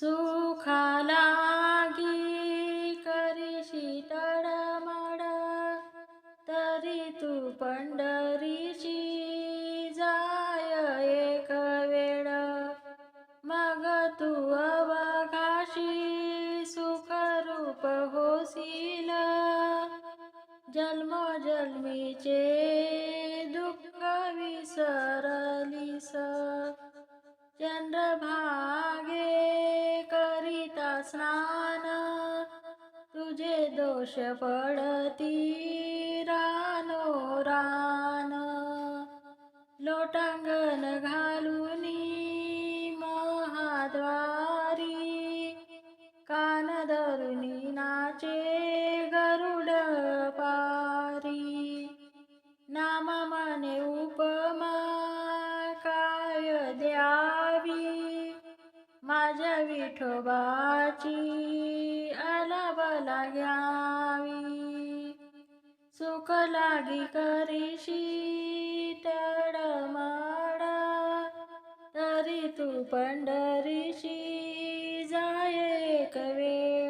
सुखा लागी करीशी तडमड, तरी तू पंढरीची जाय एक वेळ. मग तू अवघाशी सुखरूप होशील, जन्मोजन्मीचे दुःख विसरलीस. चंद्रभागे करिता स्नान, तुझे दोष पडती रानो रान. लोटांगण घालूनी महाद्वारी, कान धरुनी नाचे गरुड पारी. नाम म्हणे उपमा काय द्यावी, माझ्या विठोबाची अलबला घ्यावी. सुख लागी करीशी तडमड, तरी तू पंढरीशी जाय एक वेळ.